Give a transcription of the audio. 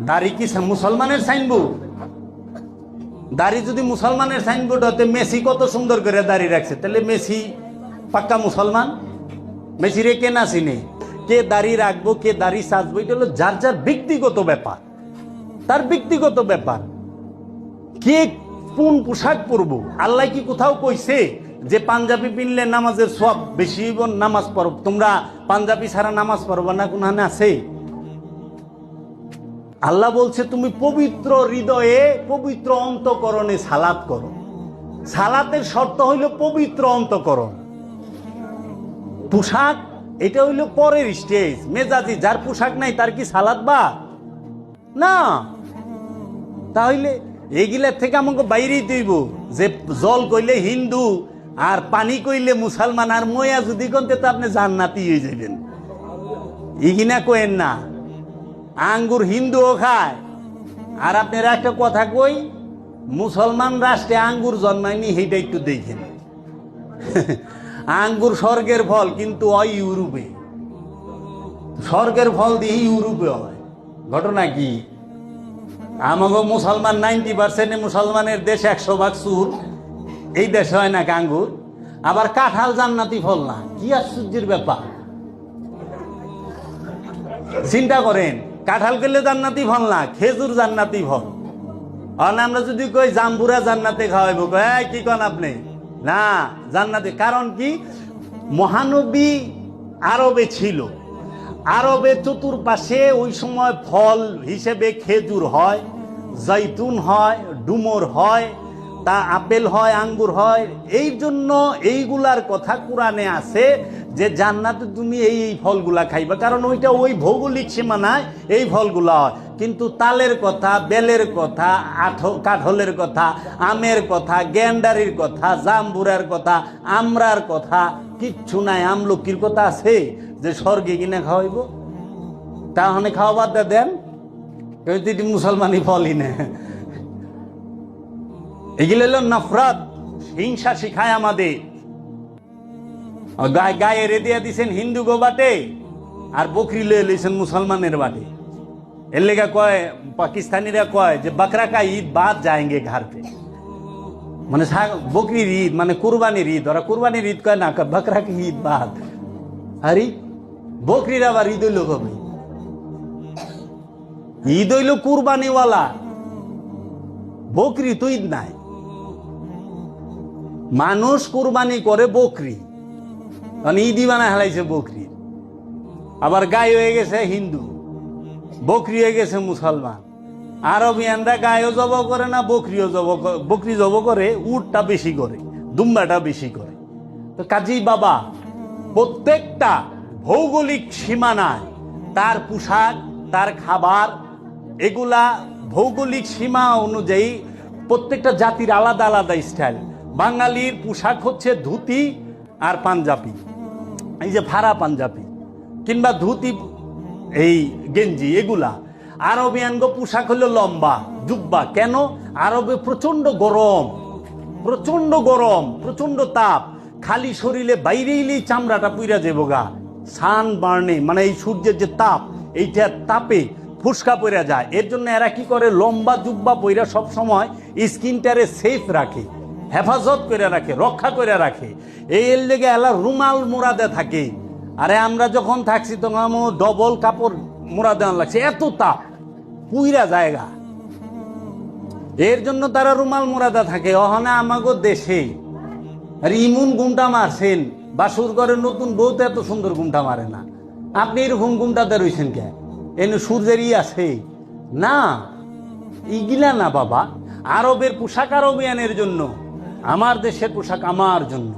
দাড়ি কি মুসলমানের সাইনবোর্ড? দাড়ি যদি মুসলমানের সাইনবোর্ড হতে মেসি কত সুন্দর করে দাড়ি রাখছে, তাহলে মেসি পাক্কা মুসলমান? মেসি রে কে না চিনে? কে দাড়ি রাখবো, কে দাড়ি সাজবো, এটা হলো যার যার ব্যক্তিগত ব্যাপার, তার ব্যক্তিগত ব্যাপার। কে কোন পোশাক পরবো? আল্লাহ কি কোথাও কইছে যে পাঞ্জাবি পিনলে নামাজের সব বেশি? নামাজ পড়ো তোমরা, পাঞ্জাবি ছাড়া নামাজ পড়বা না, কোনখানে আছে? আল্লাহ বলছে তুমি পবিত্র হৃদয়ে পবিত্র অন্তঃকরণে সালাত করো। সালাতের শর্ত হইল পবিত্র অন্তঃকরণ। পোশাক এটা হইল পরের স্টেজ, মেজাজি। যার পোশাক নাই তার কি সালাত বা না? তাহলে এইগুলার থেকে আমাকে বাইরেই দিব যে জল কইলে হিন্দু আর পানি কইলে মুসলমান, আর ময়া যদি কনতে তো আপনি জান্নাতি হয়ে যাবেন। ইগিনা কইেন না। আঙ্গুর হিন্দুও খায়, আর আপনারা একটা কথা কই, মুসলমান রাষ্ট্রে আঙ্গুর জন্মায়নি, সেইটা একটু দেখেন। আঙ্গুর স্বর্গের ফল, কিন্তু ওই ইউরোপে। স্বর্গের ফল দিয়ে ইউরোপে হয়। ঘটনা কি? আমাকে মুসলমান 90% মুসলমানের দেশ, 100% সুর। এই দেশে হয় না আঙ্গুর। আবার কাঁঠাল জান্নাতি ফল না? কি আশ্চর্যের ব্যাপার! চিন্তা করেন, কাঁঠাল করলে জান্নাতি ফল না, খেজুর জান্নাতি ফল। আর আমরা যদি কই জাম্বুরা জান্নাতে খাওয়াইব, কি কন আপনি? না, জান্নাতে। কারণ কি? মহানবী আরবে ছিল। আরবে চতুর্পাশে ওই সময় ফল হিসেবে খেজুর হয়, জৈতুন হয়, ডুমুর হয়, তা আপেল হয়, আঙ্গুর হয়। এই জন্য এইগুলার কথা কোরআনে আছে যে জান্নাতে তুমি এই এই ফলগুলা খাইবা, কারণ ওইটা ওই ভৌগোলিক সীমানায় এই ফলগুলা হয়। কিন্তু তালের কথা, বেলের কথা, কাঠলের কথা, আমের কথা, গ্যান্ডারির কথা, জাম্বুরার কথা, আমরার কথা কিচ্ছু নাই। আমলকির কথা আছে যে স্বর্গে কিনে খাওয়াইব? তাহলে খাওয়া বাদ দেন, মুসলমানি ফলই না। এগুলো হলো নফরত, হিংসা শিখায় আমাদের। গায়ে রেদিয়া দিছেন হিন্দু গো বাটে, আর বকরি লয়ে লইছেন মুসলমানের বাটে। এর লেগে কয় পাকিস্তানিরা কয় যে বকরা কা ঈদ বাদ যাएंगे घर पे, মানে বকরির ঈদ মানে কুরবানির ঈদ। ওরা কুরবানির ঈদ কয় না, বকরা কি ঈদ বাদ। আরে বকরির আবার ঈদ হইল কবে? ঈদ হইল কুরবানিওয়ালা, বকরি তো ঈদ নাই। মানুষ কুরবানি করে বকরি, মানে ঈদই বানায় হালাইছে বকরি। আবার গাই হয়ে গেছে হিন্দু, বকরি হয়ে গেছে মুসলমান। আরবিয়ানরা গায়েও জব করে না, বকরিও জব। বকরি জব করে, উটটা বেশি করে, দুম্বাটা বেশি করে। তো কাজী বাবা, প্রত্যেকটা ভৌগোলিক সীমানায় তার পোশাক, তার খাবার, এগুলা ভৌগোলিক সীমা অনুযায়ী প্রত্যেকটা জাতির আলাদা আলাদা স্টাইল। বাঙালির পোশাক হচ্ছে ধুতি আর পাঞ্জাবি, এই যে ফাড়া পাঞ্জাবি কিংবা ধুতি, এই গেঞ্জি, এগুলা। আরবিয়ানগো পোশাক হলো লম্বা জুব্বা। কেন? আরবে প্রচন্ড গরম, প্রচন্ড গরম, প্রচন্ড তাপ। খালি শরীরে বাইরে এলেই চামড়াটা পুইরা যাবো গা। সান বার্নে, মানে এই সূর্যের যে তাপ, এইটার তাপে ফুসকা পইরা যায়। এর জন্য এরা কি করে? লম্বা জুব্বা পইরা সব সময় স্কিনটারে সেফ রাখে, হেফাজত করে রাখে, রক্ষা করে রাখে। এর লেগে এলা রুমাল মোড়াদে থাকে। আরে আমরা যখন থাকছি তখন ডবল কাপড় মোড়া দেওয়া লাগছে, এত তাপ, পুইরা জায়গা। এর জন্য তারা রুমাল মোড়াদা থাকে। অহনে আমাগো দেশে আর ইমুন গুমটা মারছেন, বাসুর ঘরের নতুন বউ তো এত সুন্দর গুমটা মারে না। আপনি এরকম গুমটাতে রয়েছেন কে? এনে সূর্যের আছে না, ইগিলা না বাবা। আরবের পোশাক আরবিয়ানের জন্য, আমার দেশের পোশাক আমার জন্য।